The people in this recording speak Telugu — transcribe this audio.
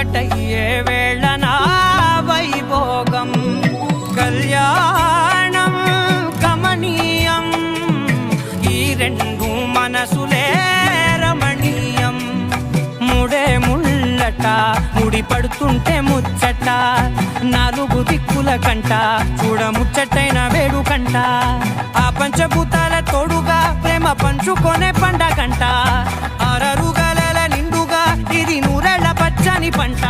ఒక్కటయ్యే వేళ నా వైభోగం కళ్యాణం కమనీయం ఈ రెండు మనసులే రమణీయం ముడే ముళ్ళట ముడి పడుతుంటే ముచ్చట నాలుగు దిక్కుల కంట చూడ ముచ్చటైన వేడుకంట ఆ పంచభూతాల తోడుగా ప్రేమ పంచుకొనే పండగంట ఆరరుగల నిండుగా ఇది నూరెళ్ళ పచ్చని పంట